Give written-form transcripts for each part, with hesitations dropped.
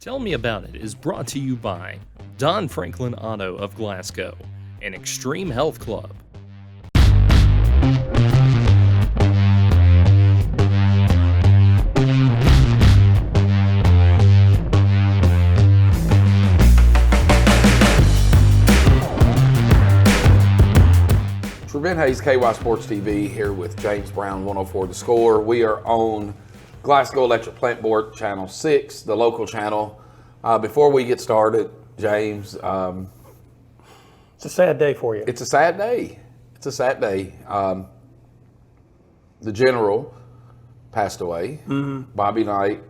Tell Me About It is brought to you by Don Franklin Auto of Glasgow and Extreme Health Club. Trevent Hayes, KY Sports TV, here with James Brown, 104 The Score. We are on Glasgow Electric Plant Board, Channel 6, the local channel. Before we get started, James. It's a sad day for you. It's a sad day. It's a sad day. The general passed away, Bobby Knight.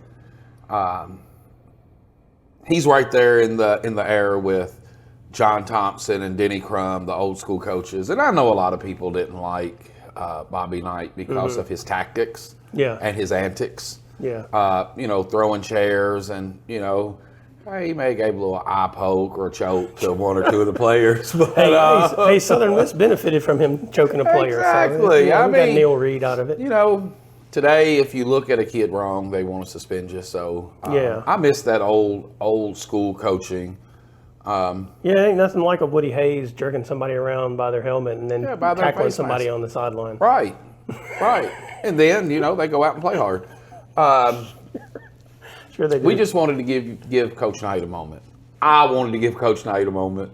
He's right there in the air with John Thompson and Denny Crum, the old school coaches. And I know a lot of people didn't like Bobby Knight because of his tactics and his antics. Throwing chairs and, he may have gave a little eye poke or a choke to one or two of the players. But, hey, Southern Miss benefited from him choking a player. Exactly. So, we got Neil Reed out of it. Today, if you look at a kid wrong, they want to suspend you. So I miss that old school coaching. Ain't nothing like a Woody Hayes jerking somebody around by their helmet and then tackling somebody on the sideline. Right. And then, they go out and play hard. Sure they do. We just wanted to give Coach Knight a moment. I wanted to give Coach Knight a moment.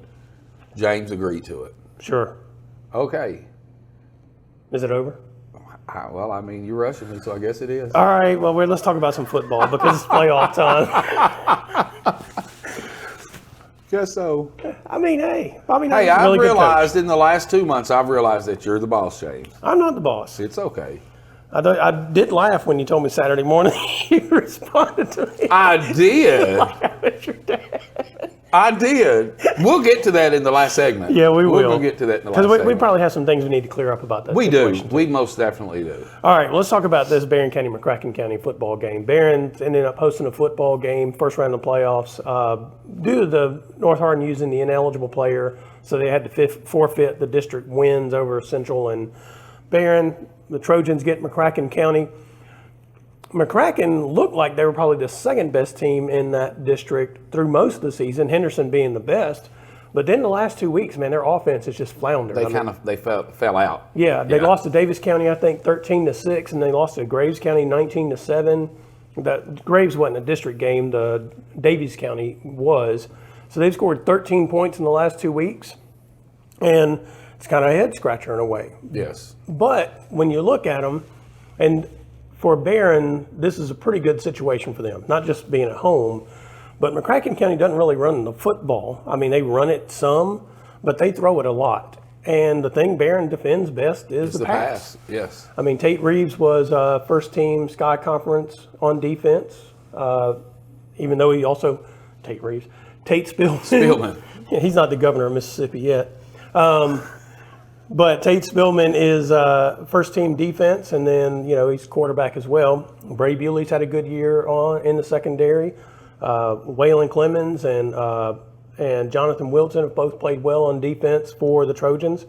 James agreed to it. Sure. Okay. Is it over? You're rushing me, so I guess it is. All right, well, let's talk about some football because it's playoff time. Guess so. Bobby Knight. I've realized in the last 2 months, I've realized that you're the boss, James. I'm not the boss. It's okay. I did laugh when you told me Saturday morning you responded to me. I did. Like I was your dad. I did. We'll get to that in the last segment. Yeah, we will. We'll get to that in the last segment. Because we probably have some things we need to clear up about that. We do. We most definitely do. All right, let's talk about this Barron County, McCracken County football game. Barron ended up hosting a football game, first round of the playoffs. Due to the North Hardin using the ineligible player, so they had to forfeit the district wins over Central and Barron. The Trojans get McCracken County. McCracken looked like they were probably the second best team in that district through most of the season, Henderson being the best. But then the last 2 weeks, man, their offense has just floundered. They fell out. Yeah, they lost to Davis County, I think, 13-6, and they lost to Graves County 19-7. That Graves wasn't a district game, the Davies County was. So they've scored 13 points in the last 2 weeks. And it's kind of a head scratcher in a way. Yes. But when you look at them, and for Barron, this is a pretty good situation for them, not just being at home, but McCracken County doesn't really run the football. They run it some, but they throw it a lot. And the thing Barron defends best is the pass. Yes. Tate Reeves was first team Sky Conference on defense, even though he also, Tate Spillman. He's not the governor of Mississippi yet. But Tate Spillman is first team defense, and then, he's quarterback as well. Bray Bewley's had a good year in the secondary. Waylon Clemens and Jonathan Wilson have both played well on defense for the Trojans.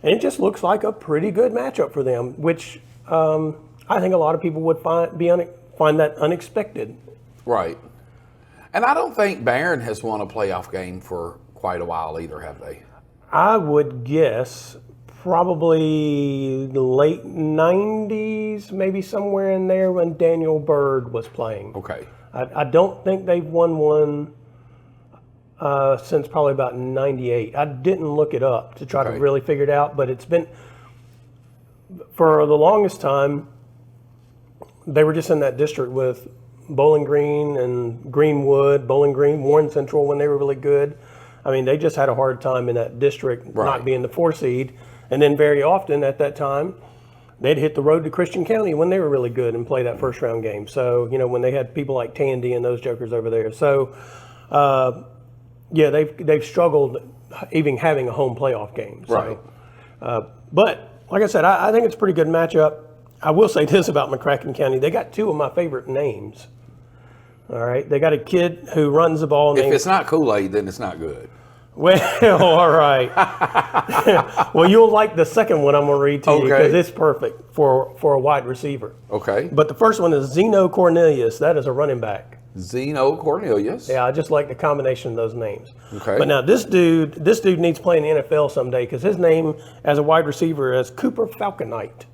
And it just looks like a pretty good matchup for them, which I think a lot of people would find that unexpected. Right. And I don't think Barron has won a playoff game for quite a while either, have they? I would guess probably the late 90s, maybe somewhere in there when Daniel Bird was playing. Okay. I don't think they've won one since probably about 98. I didn't look it up to try to really figure it out, but it's been, for the longest time, they were just in that district with Bowling Green and Greenwood, Bowling Green, Warren Central when they were really good. They just had a hard time in that district not being the 4 seed. And then very often at that time, they'd hit the road to Christian County when they were really good and play that first round game. So, when they had people like Tandy and those jokers over there. So, they've struggled even having a home playoff game. So, right. But like I said, I think it's a pretty good matchup. I will say this about McCracken County. They got 2 of my favorite names. All right. They got a kid who runs the ball. If it's not Kool-Aid, then it's not good. Well, all right. Well, you'll like the second one I'm going to read to you because it's perfect for a wide receiver. Okay. But the first one is Zeno Cornelius. That is a running back. Zeno Cornelius. Yeah, I just like the combination of those names. Okay. But now this dude needs to play in the NFL someday because his name as a wide receiver is Cooper Falconite.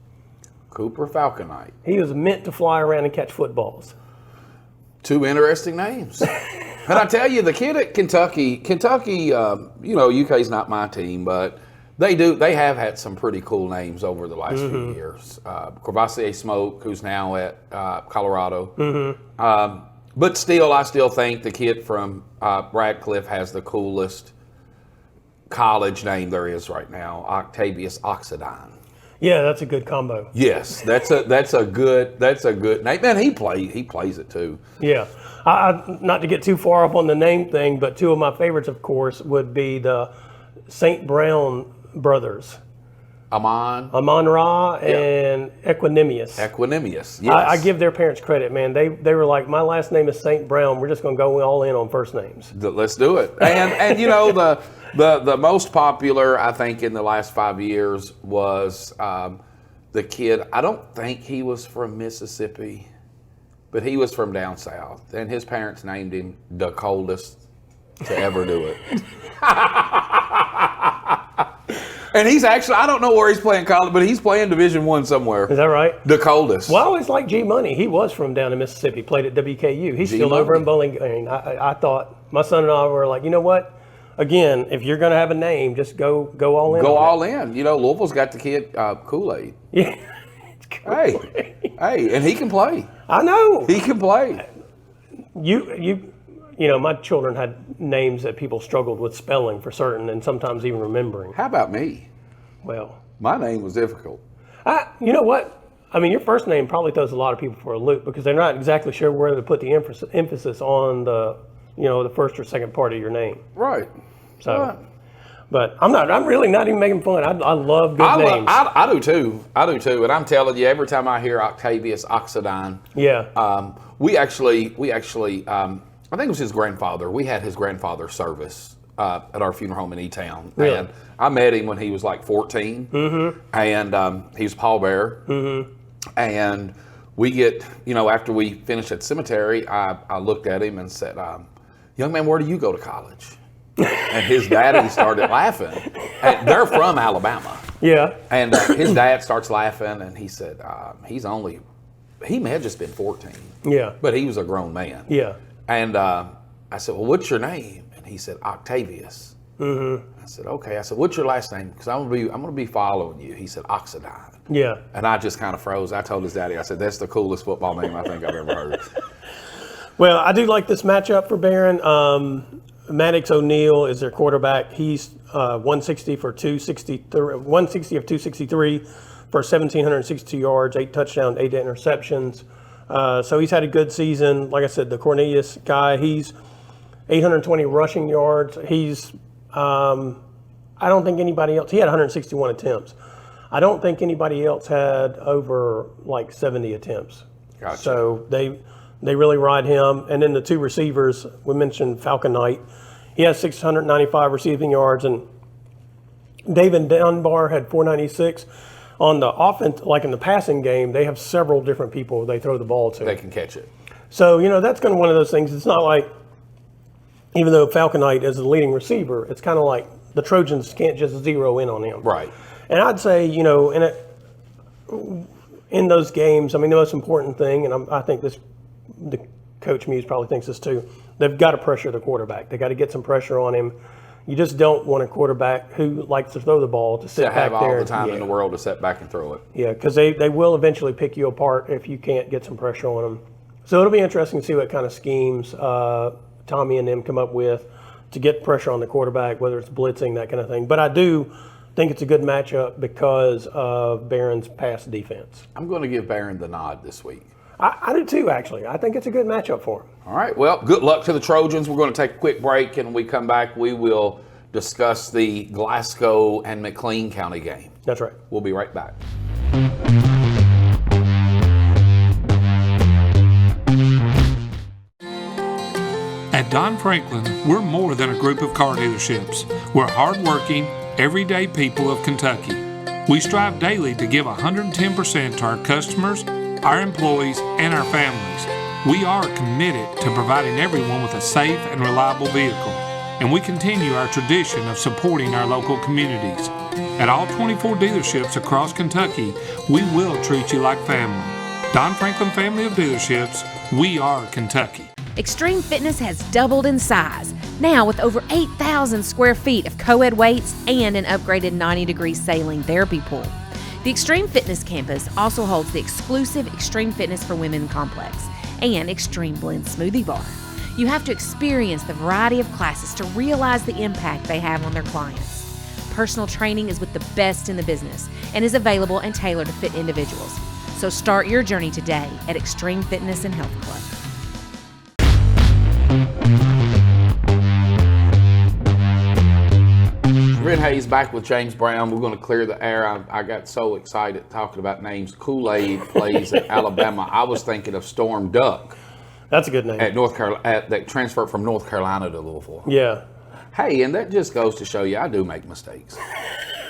Cooper Falconite. He was meant to fly around and catch footballs. Two interesting names. And I tell you, the kid at Kentucky, UK's not my team, but they have had some pretty cool names over the last few years. Corvassier Smoke, who's now at Colorado. But still, I still think the kid from Radcliffe has the coolest college name there is right now, Octavius Oxidine. Yeah, that's a good combo. Yes, that's a good name. Man, he plays it too. Yeah, I not to get too far up on the name thing, but two of my favorites, of course, would be the St. Brown brothers, Amon Ra and Equanimous. Yes. I give their parents credit, man. They were like, my last name is St. Brown. We're just going to go all in on first names. Let's do it. And the most popular, I think, in the last 5 years was the kid. I don't think he was from Mississippi, but he was from down south, and his parents named him the coldest to ever do it. And he's actually, I don't know where he's playing college, but he's playing Division I somewhere. Is that right? The coldest. Well, I always liked G Money. He was from down in Mississippi, played at WKU. He's still over in Bowling Green. I thought, my son and I were like, you know what? Again, if you're going to have a name, just go all in. Go all in. Louisville's got the kid Kool-Aid. Yeah. Hey, and he can play. I know. He can play. My children had names that people struggled with spelling for certain and sometimes even remembering. How about me? Well, my name was difficult. You know what? I mean, your first name probably throws a lot of people for a loop because they're not exactly sure where to put the emphasis on the first or second part of your name. Right. So, right. But I'm really not even making fun. I love good names. I do too. And I'm telling you, every time I hear Octavius Oxidine, we actually, I think it was his grandfather. We had his grandfather's service at our funeral home in E-Town. Really? And I met him when he was like 14. And he was pallbearer. And we get, after we finished at the cemetery, I looked at him and said, young man, where do you go to college? And his daddy started laughing. And they're from Alabama. Yeah. And his dad starts laughing, and he said, he may have just been 14. Yeah. But he was a grown man. Yeah. And I said, well, what's your name? And he said, Octavius. I said, okay. I said, what's your last name? Because I'm gonna be following you. He said, Oxidine. Yeah. And I just kind of froze. I told his daddy, I said, that's the coolest football name I think I've ever heard. Well, I do like this matchup for Barron. Maddox O'Neal is their quarterback. He's 160 of 263 for 1,762 yards, 8 touchdowns, 8 interceptions. So he's had a good season. Like I said, the Cornelius guy, he's 820 rushing yards. He's, I don't think anybody else, he had 161 attempts. I don't think anybody else had over like 70 attempts. Gotcha. So they really ride him. And then the two receivers, we mentioned Falconite. He has 695 receiving yards, and David Dunbar had 496. On the offense, like in the passing game, they have several different people they throw the ball to. They can catch it. So, that's going to be one of those things. It's not like, even though Falconite is the leading receiver, it's kind of like the Trojans can't just zero in on him. Right. And I'd say, in those games, I mean, the most important thing, and I think the Coach Muse probably thinks this too, they've got to pressure the quarterback. They got to get some pressure on him. You just don't want a quarterback who likes to throw the ball to sit back there. To have all the time in the world to sit back and throw it. Yeah, because they will eventually pick you apart if you can't get some pressure on them. So it'll be interesting to see what kind of schemes Tommy and them come up with to get pressure on the quarterback, whether it's blitzing, that kind of thing. But I do think it's a good matchup because of Barron's pass defense. I'm going to give Barron the nod this week. I do too, actually. I think it's a good matchup for him. All right. Well, good luck to the Trojans. We're going to take a quick break, and when we come back, we will discuss the Glasgow and McLean County game. That's right. We'll be right back. At Don Franklin, we're more than a group of car dealerships. We're hardworking, everyday people of Kentucky. We strive daily to give 110% to our customers, our employees, and our families. We are committed to providing everyone with a safe and reliable vehicle, and we continue our tradition of supporting our local communities. At all 24 dealerships across Kentucky, we will treat you like family. Don Franklin Family of Dealerships, we are Kentucky. Extreme Fitness has doubled in size, now with over 8,000 square feet of co-ed weights and an upgraded 90-degree saline therapy pool. The Extreme Fitness campus also holds the exclusive Extreme Fitness for Women complex and Extreme Blend smoothie bar. You have to experience the variety of classes to realize the impact they have on their clients. Personal training is with the best in the business and is available and tailored to fit individuals. So start your journey today at Extreme Fitness and Health Club. Trevent Hayes back with James Brown. We're going to clear the air. I got so excited talking about names. Kool-Aid plays at Alabama. I was thinking of Storm Duck. That's a good name. At North Carolina, that transferred from North Carolina to Louisville. Yeah. Hey, and that just goes to show you I do make mistakes.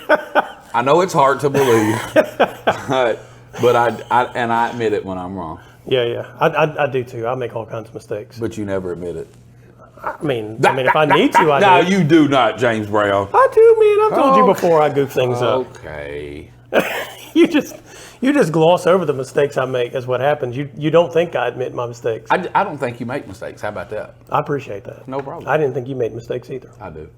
I know it's hard to believe, but I admit it when I'm wrong. Yeah. I do too. I make all kinds of mistakes. But you never admit it. I mean, if I need to, I do. No, you do not, James Brown. I do, man. I've told you before I goof things up. Okay. You just gloss over the mistakes I make. Is what happens. You don't think I admit my mistakes. I don't think you make mistakes. How about that? I appreciate that. No problem. I didn't think you made mistakes either. I do.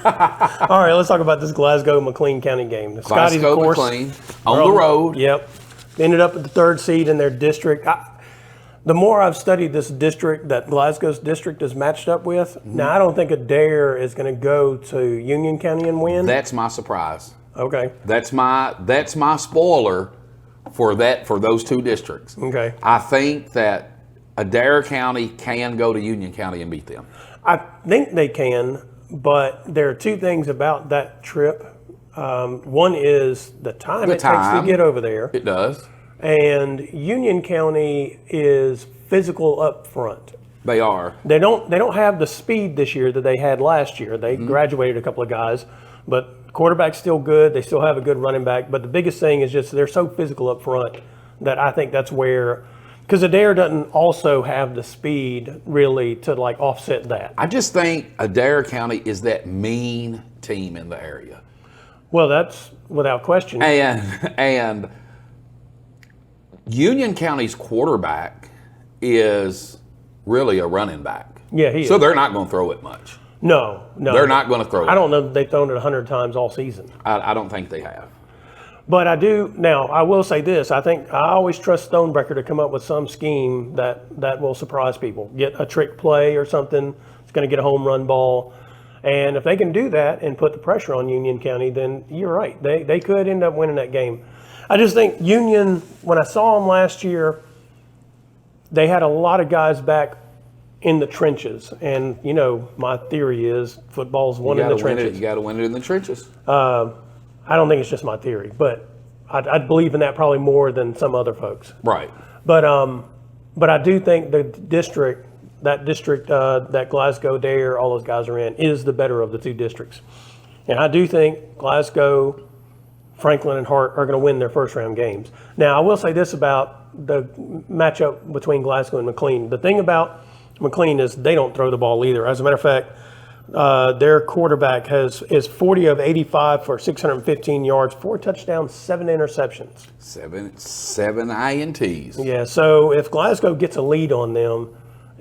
All right, let's talk about this Glasgow-McLean County game. The Scotties, of course, McLean on the road. Yep. Ended up at the 3rd seed in their district. The more I've studied this district that Glasgow's district is matched up with, now I don't think Adair is going to go to Union County and win. That's my surprise. Okay. That's my spoiler for those two districts. Okay. I think that Adair County can go to Union County and beat them. I think they can, but there are two things about that trip. One is the time it takes to get over there. It does. And Union County is physical up front. They are. They don't have the speed this year that they had last year. They graduated a couple of guys, but quarterback's still good. They still have a good running back. But the biggest thing is just they're so physical up front that I think that's where, because Adair doesn't also have the speed really to like offset that. I just think Adair County is that mean team in the area. Well, that's without question. And Union County's quarterback is really a running back. Yeah, he is. So they're not going to throw it much. No. They're not going to throw it. I don't know that they've thrown it 100 times all season. I don't think they have. But I do. Now, I will say this. I think I always trust Stonebreaker to come up with some scheme that will surprise people. Get a trick play or something. It's going to get a home run ball. And if they can do that and put the pressure on Union County, then you're right. They could end up winning that game. I just think Union, when I saw them last year, they had a lot of guys back in the trenches. And, you know, my theory is football's won in the trenches. You got to win it in the trenches. I don't think it's just my theory, but I believe in that probably more than some other folks. Right. But I do think the district, that Glasgow, Dare, all those guys are in, is the better of the two districts. And I do think Glasgow, Franklin, and Hart are going to win their first round games. Now, I will say this about the matchup between Glasgow and McLean. The thing about McLean is they don't throw the ball either. As a matter of fact, their quarterback is 40 of 85 for 615 yards, 4 touchdowns, 7 interceptions. Seven INTs. Yeah, so if Glasgow gets a lead on them,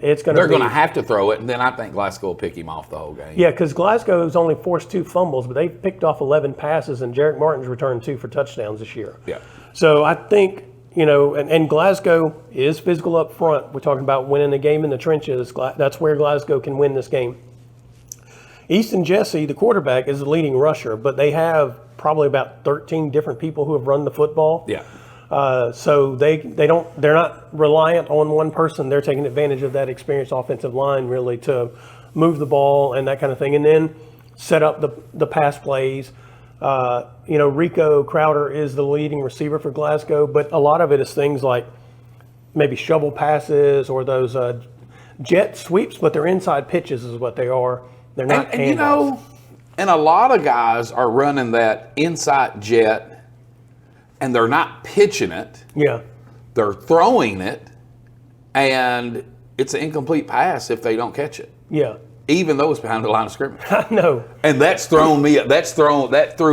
it's going to They're going to have to throw it, and then I think Glasgow will pick him off the whole game. Yeah, because Glasgow's only forced 2 fumbles, but they've picked off 11 passes, and Jarek Martin's returned 2 for touchdowns this year. Yeah. So I think, you know, and Glasgow is physical up front. We're talking about winning the game in the trenches. That's where Glasgow can win this game. Easton Jesse, the quarterback, is the leading rusher, but they have probably about 13 different people who have run the football. Yeah. So they're not reliant on one person. They're taking advantage of that experienced offensive line really to move the ball and that kind of thing, and then set up the pass plays. You know, Rico Crowder is the leading receiver for Glasgow, but a lot of it is things like maybe shovel passes or those jet sweeps, but they're inside pitches is what they are. They're not and you know, and a lot of guys are running that inside jet, and they're not pitching it. Yeah. They're throwing it, and it's an incomplete pass if they don't catch it. Yeah. Even though it's behind the line of scrimmage. I know. And that threw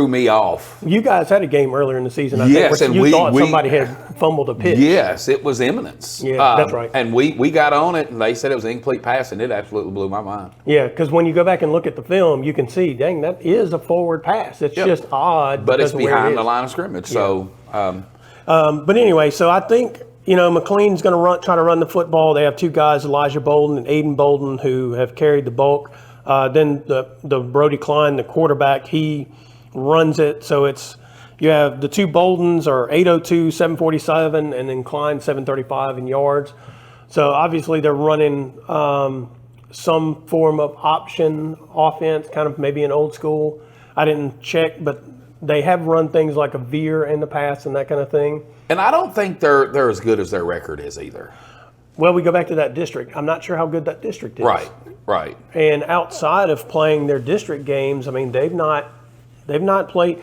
me off. You guys had a game earlier in the season, I yes, think, where you thought somebody had fumbled a pitch. Yes, it was imminence. Yeah, that's right. And we got on it, and they said it was an incomplete pass, and it absolutely blew my mind. Yeah, because when you go back and look at the film, you can see, dang, that is a forward pass. It's just odd. But it's behind the line of scrimmage. So, but anyway, so I think, McLean's going to try to run the football. They have two guys, Elijah Bolden and Aiden Bolden, who have carried the bulk. Then the Brody Klein, the quarterback, he runs it. So you have the two Boldens are 802, 747, and then Klein 735 in yards. So obviously they're running some form of option offense, kind of maybe an old school. I didn't check, but they have run things like a veer in the past and that kind of thing. And I don't think they're as good as their record is either. Well, we go back to that district. I'm not sure how good that district is. Right. And outside of playing their district games, I mean, they've not played.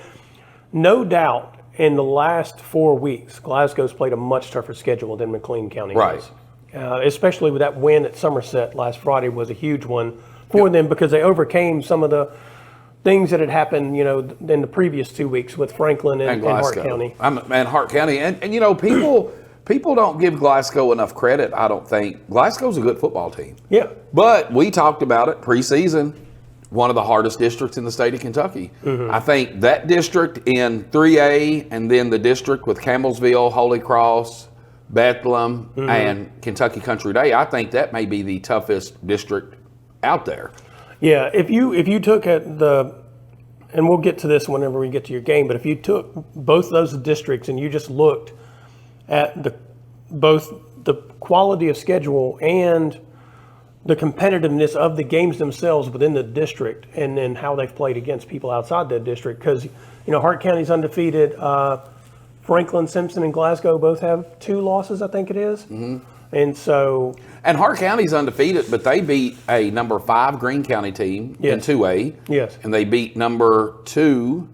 No doubt, in the last 4 weeks, Glasgow's played a much tougher schedule than McLean County has. Especially with that win at Somerset last Friday was a huge one for them because they overcame some of the things that had happened, in the previous 2 weeks with Franklin and Hart County. And Hart County. And people don't give Glasgow enough credit, I don't think. Glasgow's a good football team. Yeah. But we talked about it preseason, one of the hardest districts in the state of Kentucky. Mm-hmm. I think that district in 3A and then the district with Campbellsville, Holy Cross, Bethlehem, and Kentucky Country Day, I think that may be the toughest district out there. Yeah, if you took and we'll get to this whenever we get to your game, but if you took both those districts and you just looked at both the quality of schedule and the competitiveness of the games themselves within the district and then how they've played against people outside that district, because, Hart County's undefeated. Franklin, Simpson, and Glasgow both have 2 losses, I think it is. Mm-hmm. And Hart County's undefeated, but they beat a number 5 Greene County team in 2A. Yes. And they beat number 2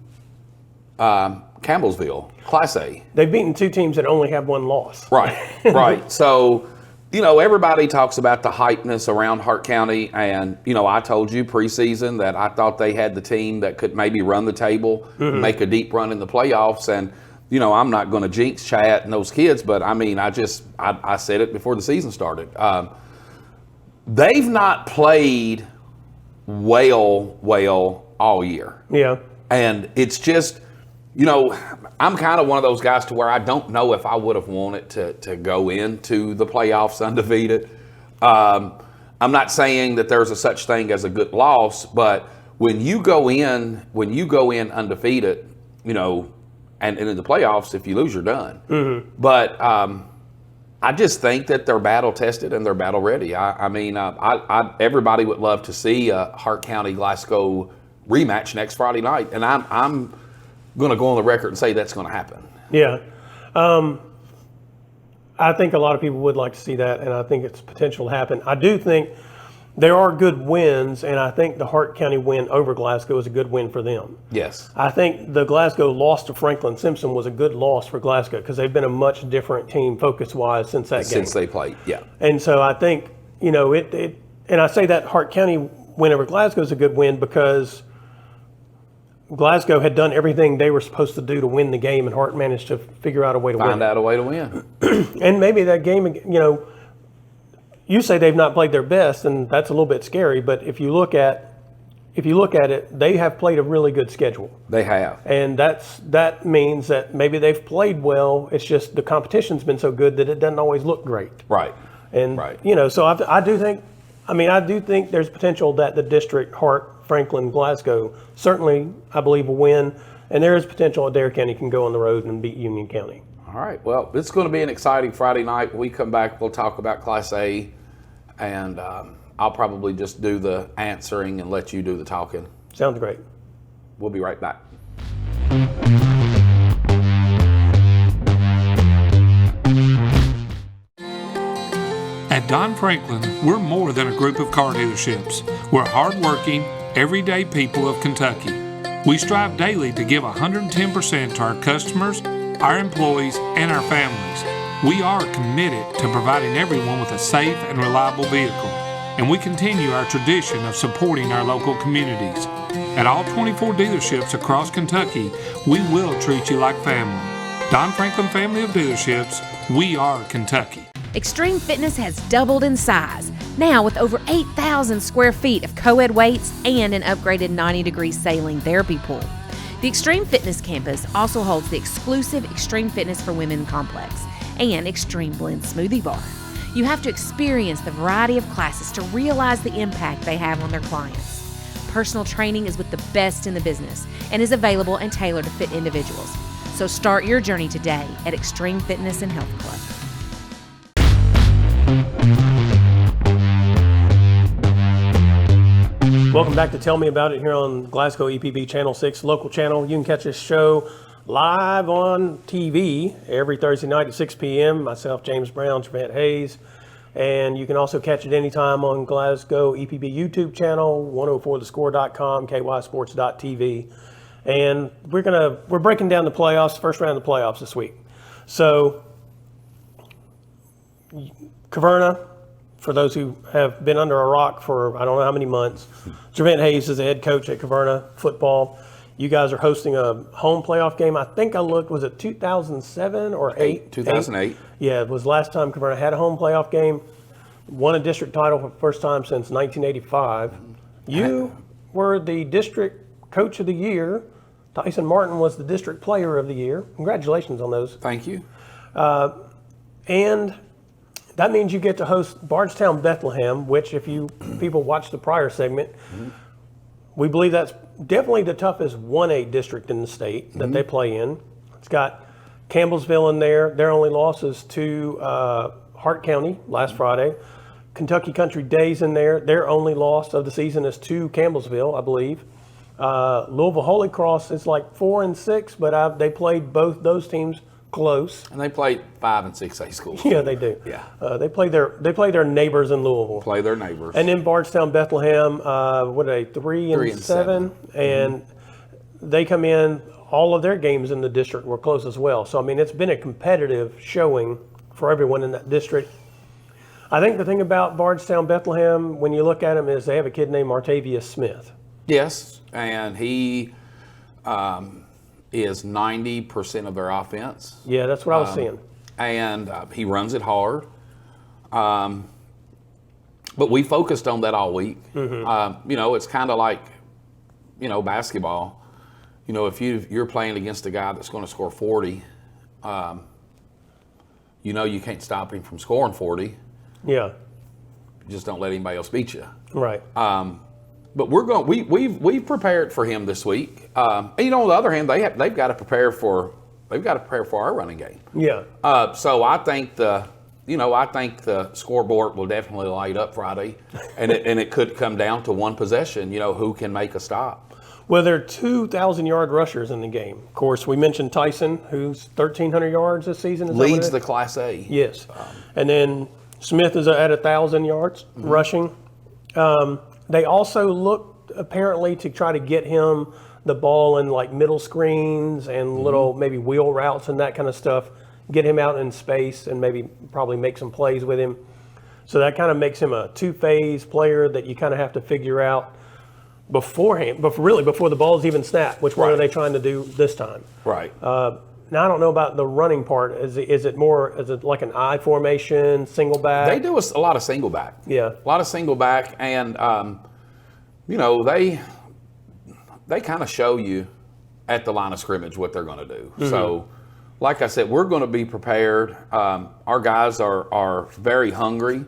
Campbellsville, Class A. They've beaten 2 teams that only have 1 loss. Right. So, everybody talks about the hypeness around Hart County. And, I told you preseason that I thought they had the team that could maybe run the table, make a deep run in the playoffs. And, I'm not going to jinx Chat and those kids, but I mean, I said it before the season started. They've not played well all year. Yeah. And it's just, I'm kind of one of those guys to where I don't know if I would have wanted to go into the playoffs undefeated. I'm not saying that there's a such thing as a good loss, but when you go in undefeated, and in the playoffs, if you lose, you're done. Mm-hmm. But I just think that they're battle tested and they're battle ready. I mean, everybody would love to see a Hart County Glasgow rematch next Friday night, and I'm going to go on the record and say that's going to happen. Yeah, I think a lot of people would like to see that, and I think it's potential to happen. I do think there are good wins, and I think the Hart County win over Glasgow is a good win for them. Yes. I think the Glasgow loss to Franklin Simpson was a good loss for Glasgow because they've been a much different team focus-wise since that game. Since they played, yeah. And so I think, and I say that Hart County win over Glasgow is a good win because Glasgow had done everything they were supposed to do to win the game, and Hart managed to figure out a way to win. Find out a way to win. And maybe that game, you say they've not played their best, and that's a little bit scary. But if you look at it, they have played a really good schedule. They have, and that means that maybe they've played well. It's just the competition's been so good that it doesn't always look great. Right. And so I do think there's potential that the district, Hart, Franklin, Glasgow, certainly I believe will win, and there is potential that Dare County can go on the road and beat Union County. All right. Well, it's going to be an exciting Friday night. When we come back, we'll talk about Class A, and I'll probably just do the answering and let you do the talking. Sounds great. We'll be right back. At Don Franklin, we're more than a group of car dealerships. We're hardworking, everyday people of Kentucky. We strive daily to give 110% to our customers, our employees, and our families. We are committed to providing everyone with a safe and reliable vehicle, and we continue our tradition of supporting our local communities. At all 24 dealerships across Kentucky, we will treat you like family. Don Franklin Family of Dealerships, we are Kentucky. Extreme Fitness has doubled in size, now with over 8,000 square feet of co-ed weights and an upgraded 90-degree saline therapy pool. The Extreme Fitness campus also holds the exclusive Extreme Fitness for Women complex and Extreme Blend smoothie bar. You have to experience the variety of classes to realize the impact they have on their clients. Personal training is with the best in the business and is available and tailored to fit individuals. So start your journey today at Extreme Fitness and Health Club. Welcome back to Tell Me About It here on Glasgow EPB Channel 6 local channel. You can catch this show live on TV every Thursday night at 6 p.m. Myself, James Brown, Trevent Hayes. And you can also catch it anytime on Glasgow EPB YouTube channel, 104thescore.com, kysports.tv. And we're breaking down the playoffs, first round of the playoffs this week. So, Caverna, for those who have been under a rock for I don't know how many months, Trevent Hayes is the head coach at Caverna football. You guys are hosting a home playoff game. I think I looked, was it 2007 or 8? 2008. Yeah, it was last time Caverna had a home playoff game. Won a district title for the first time since 1985. You were the district coach of the year. Tyson Martin was the district player of the year. Congratulations on those. Thank you. And that means you get to host Bardstown Bethlehem, which if you people watched the prior segment, we believe that's definitely the toughest 1A district in the state that they play in. It's got Campbellsville in there. Their only loss is to Hart County last Friday. Kentucky Country Days in there. Their only loss of the season is to Campbellsville, I believe. Louisville Holy Cross is like 4-6, but they played both those teams close. And they played 5 and 6A schools. Yeah, they do. Yeah. They play their neighbors in Louisville. Play their neighbors. And then Bardstown Bethlehem, what are they, 3-7? And they come in, all of their games in the district were close as well. So, I mean, it's been a competitive showing for everyone in that district. I think the thing about Bardstown Bethlehem, when you look at them, is they have a kid named Martavius Smith. Yes, and he is 90% of their offense. Yeah, that's what I was seeing. And he runs it hard. But we focused on that all week. It's kind of like, basketball. If you're playing against a guy that's going to score 40, you can't stop him from scoring 40. Yeah. Just don't let anybody else beat you. Right. But we've prepared for him this week. And on the other hand, they've got to prepare for our running game. Yeah. So I think the scoreboard will definitely light up Friday, and it could come down to one possession. Who can make a stop. Well, there are 2,000-yard rushers in the game. Of course, we mentioned Tyson, who's 1,300 yards this season. Leads the Class A. Yes. And then Smith is at 1,000 yards rushing. They also looked apparently to try to get him the ball in like middle screens and little maybe wheel routes and that kind of stuff, get him out in space and probably make some plays with him. So that kind of makes him a two-phase player that you kind of have to figure out beforehand, but really before the ball's even snapped, which one are they trying to do this time? Right. Now, I don't know about the running part. Is it like an I formation, single back? They do a lot of single back. Yeah. A lot of single back, and, they kind of show you at the line of scrimmage what they're going to do. So, like I said, we're going to be prepared. Our guys are very hungry.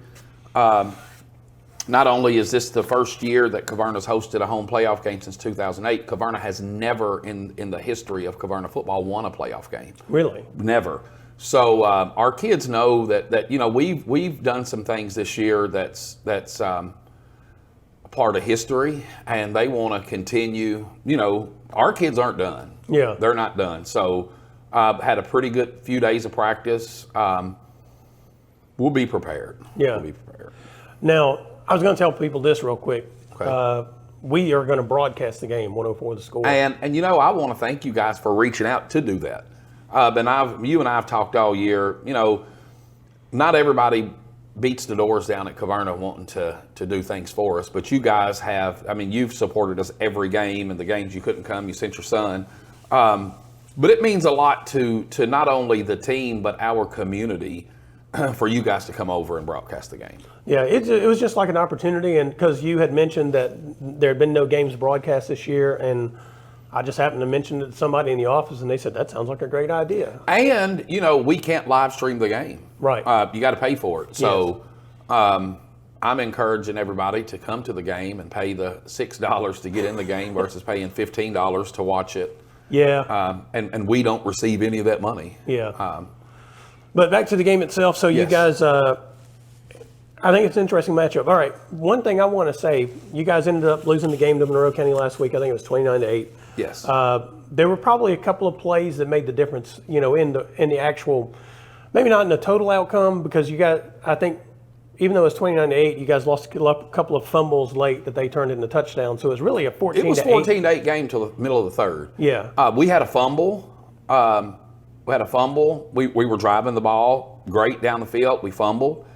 Not only is this the first year that Caverna's hosted a home playoff game since 2008, Caverna has never in the history of Caverna football won a playoff game. Really? Never. So our kids know that we've done some things this year that's a part of history, and they want to continue. Our kids aren't done. Yeah. They're not done. So had a pretty good few days of practice. We'll be prepared. Yeah. We'll be prepared. Now, I was going to tell people this real quick. Okay. We are going to broadcast the game, 104 The Score. And I want to thank you guys for reaching out to do that. You and I have talked all year. not everybody beats the doors down at Caverna wanting to do things for us, but you guys have, I mean, you've supported us every game, and the games you couldn't come, you sent your son. But it means a lot to not only the team, but our community for you guys to come over and broadcast the game. Yeah, it was just like an opportunity, and because you had mentioned that there had been no games broadcast this year, and I just happened to mention it to somebody in the office, and they said, that sounds like a great idea. And, we can't live stream the game. Right. You got to pay for it. So I'm encouraging everybody to come to the game and pay the $6 to get in the game versus paying $15 to watch it. Yeah. And we don't receive any of that money. Yeah. But back to the game itself. So you guys, I think it's an interesting matchup. All right. One thing I want to say, you guys ended up losing the game to Monroe County last week. I think it was 29-8. Yes. There were probably a couple of plays that made the difference, in the actual, maybe not in the total outcome, because you got, I think, even though it's 29-8, you guys lost a couple of fumbles late that they turned into touchdowns. So it was really a 14-8. It was 14-8 game till the middle of the third. Yeah. We had a fumble. We were driving the ball great down the field. We fumbled.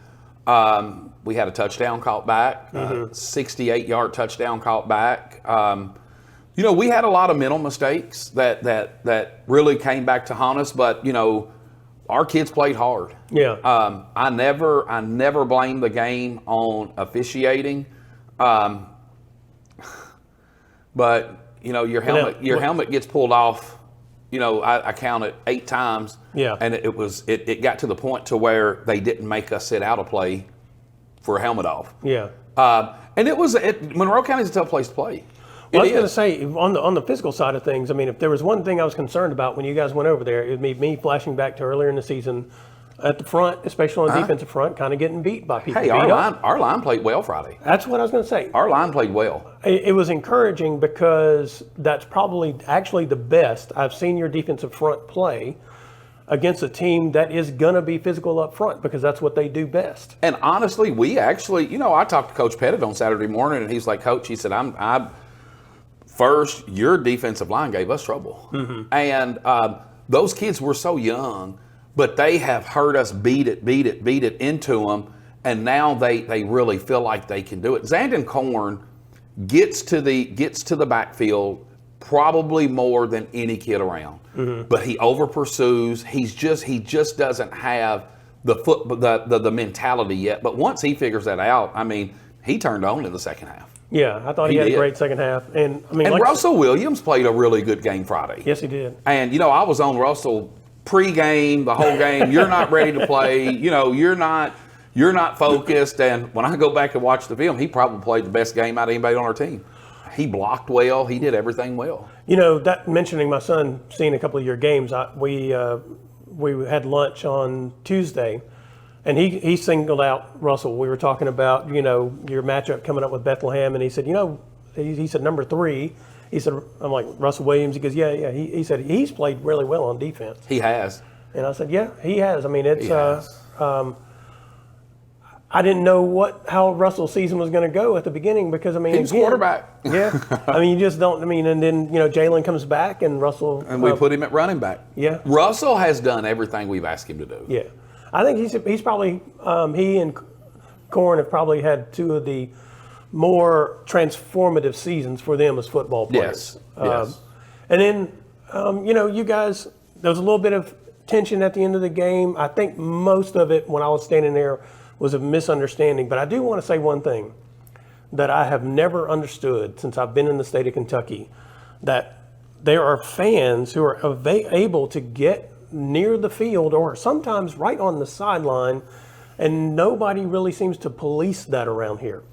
We had a touchdown caught back, 68-yard touchdown caught back. We had a lot of mental mistakes that really came back to haunt us, but our kids played hard. Yeah. I never blame the game on officiating. But your helmet gets pulled off. I counted 8 times. Yeah. And it got to the point to where they didn't make us sit out a play for a helmet off. Yeah. And Monroe County's a tough place to play. Well, I was going to say, on the physical side of things, I mean, if there was one thing I was concerned about when you guys went over there, it would be me flashing back to earlier in the season at the front, especially on the defensive front, kind of getting beat by people. Hey, our line played well Friday. That's what I was going to say. Our line played well. It was encouraging because that's probably actually the best I've seen your defensive front play against a team that is going to be physical up front, because that's what they do best. And honestly, we actually, I talked to Coach Pettit on Saturday morning, and he's like, Coach, he said, first, your defensive line gave us trouble. Mm-hmm. And those kids were so young, but they have heard us beat it into them, and now they really feel like they can do it. Zandon Korn gets to the backfield probably more than any kid around. Mm-hmm. But he over pursues. He just doesn't have the mentality yet. But once he figures that out, I mean, he turned on in the second half. Yeah, I thought he had a great second half. And I mean, and Russell Williams played a really good game Friday. Yes, he did. And I was on Russell pre-game, the whole game. You're not ready to play. You're not focused. And when I go back and watch the film, he probably played the best game out of anybody on our team. He blocked well. He did everything well. That mentioning my son seeing a couple of your games, we had lunch on Tuesday, and he singled out Russell. We were talking about your matchup coming up with Bethlehem, and he said he said number 3. He said, I'm like, Russell Williams. He goes, yeah. He said he's played really well on defense. He has. And I said, yeah, he has. I mean, it's I didn't know how Russell's season was going to go at the beginning, because he's quarterback. Yeah, I mean, you just don't. I mean, and then Jalen comes back and Russell, and we put him at running back. Yeah, Russell has done everything we've asked him to do. Yeah, I think he's probably he and Korn have probably had 2 of the more transformative seasons for them as football players. Yes. And then you guys, there was a little bit of tension at the end of the game. I think most of it, when I was standing there, was a misunderstanding. But I do want to say one thing that I have never understood since I've been in the state of Kentucky, that there are fans who are able to get near the field or sometimes right on the sideline, and nobody really seems to police that around here.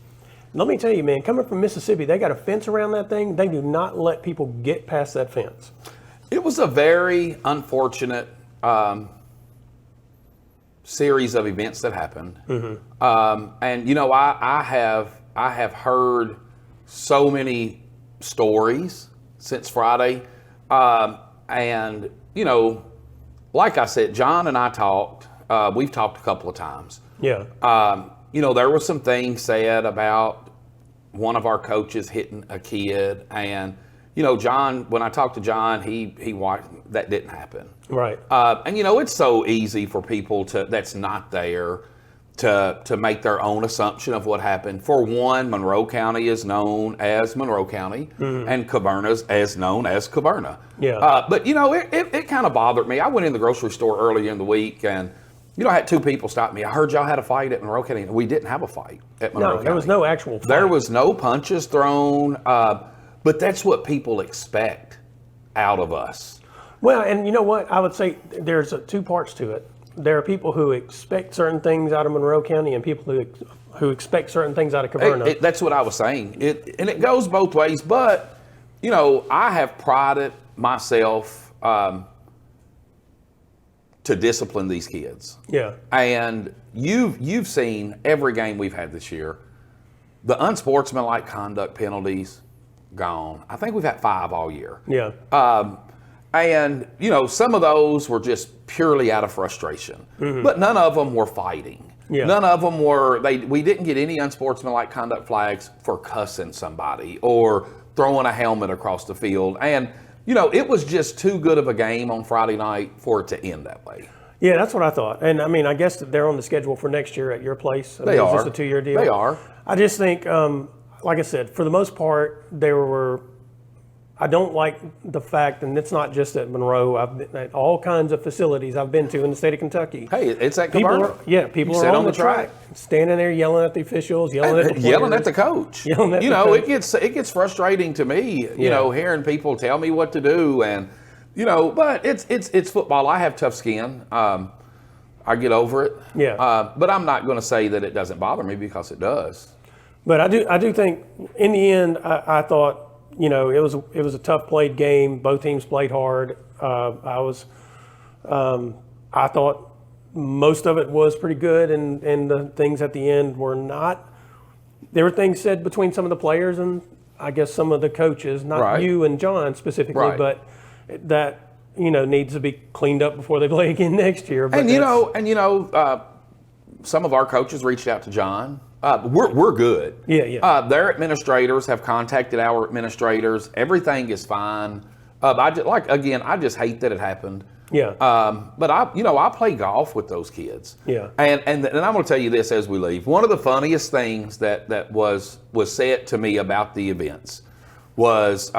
Let me tell you, man, coming from Mississippi, they got a fence around that thing. They do not let people get past that fence. It was a very unfortunate series of events that happened. Mm-hmm. And I have heard so many stories since Friday. And like I said, John and I talked, we've talked a couple of times. Yeah. There were some things said about one of our coaches hitting a kid, and John, when I talked to John, he watched, that didn't happen. Right. And it's so easy for people that's not there to make their own assumption of what happened. For one, Monroe County is known as Monroe County, and Caverna's as known as Caverna. Yeah. But it kind of bothered me. I went in the grocery store earlier in the week, and I had two people stop me. I heard y'all had a fight at Monroe County. We didn't have a fight at Monroe County. No, there was no actual fight. There was no punches thrown. But that's what people expect out of us. Well, and you know what? I would say there's two parts to it. There are people who expect certain things out of Monroe County and people who expect certain things out of Caverna. That's what I was saying. And it goes both ways. But, I have prided myself to discipline these kids. Yeah. And you've seen every game we've had this year. The unsportsmanlike conduct penalties, gone. I think we've had 5 all year. Yeah. And, some of those were just purely out of frustration. But none of them were fighting. Yeah. None of them were, we didn't get any unsportsmanlike conduct flags for cussing somebody or throwing a helmet across the field. And, it was just too good of a game on Friday night for it to end that way. Yeah, that's what I thought. And, I guess they're on the schedule for next year at your place. They are. It's just a 2-year deal. They are. I just think, like I said, for the most part, I don't like the fact, and it's not just at Monroe, I've been at all kinds of facilities I've been to in the state of Kentucky. Hey, it's at Caverna. People are on the track, standing there yelling at the officials, yelling at the players, yelling at the coach. Yelling at the coach. It gets frustrating to me, hearing people tell me what to do, and but it's football. I have tough skin. I get over it. Yeah. But I'm not going to say that it doesn't bother me, because it does. But I do think in the end, I thought, it was a tough played game. Both teams played hard. I thought most of it was pretty good, and the things at the end were not. There were things said between some of the players and I guess some of the coaches, not right. you and John specifically, right. but that needs to be cleaned up before they play again next year. But some of our coaches reached out to John. We're good. Yeah. Their administrators have contacted our administrators. Everything is fine. I just hate that it happened. Yeah. But I play golf with those kids. Yeah. And I'm going to tell you this as we leave. One of the funniest things that was said to me about the events was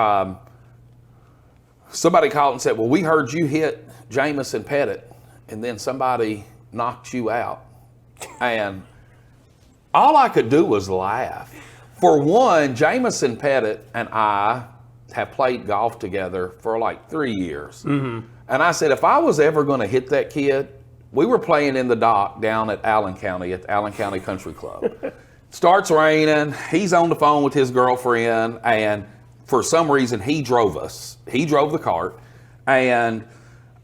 somebody called and said, "Well, we heard you hit Jamison Pettit, and then somebody knocked you out." And all I could do was laugh. For one, Jamison Pettit and I have played golf together for like 3 years. Mm-hmm. And I said, if I was ever going to hit that kid, we were playing in the dock down at Allen County, at the Allen County Country Club. Starts raining. He's on the phone with his girlfriend, and for some reason, he drove us. He drove the cart, and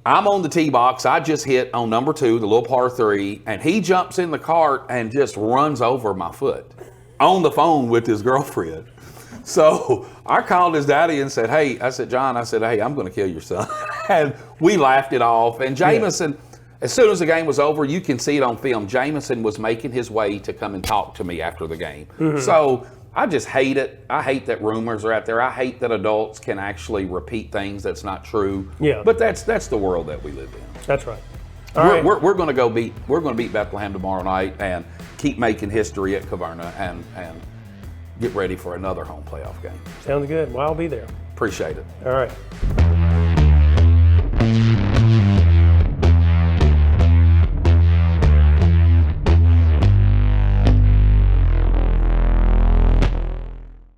I'm on the tee box. I just hit on number 2, the little par 3, and he jumps in the cart and just runs over my foot on the phone with his girlfriend. So I called his daddy and said, "Hey," I said, "John," I said, "Hey, I'm going to kill your son." And we laughed it off. And Jamison, as soon as the game was over, you can see it on film, Jamison was making his way to come and talk to me after the game. Mm-hmm. So I just hate it. I hate that rumors are out there. I hate that adults can actually repeat things that's not true. Yeah. But that's the world that we live in. That's right. We're going to beat Bethlehem tomorrow night and keep making history at Caverna and get ready for another home playoff game. Sounds good. Well, I'll be there. Appreciate it. All right.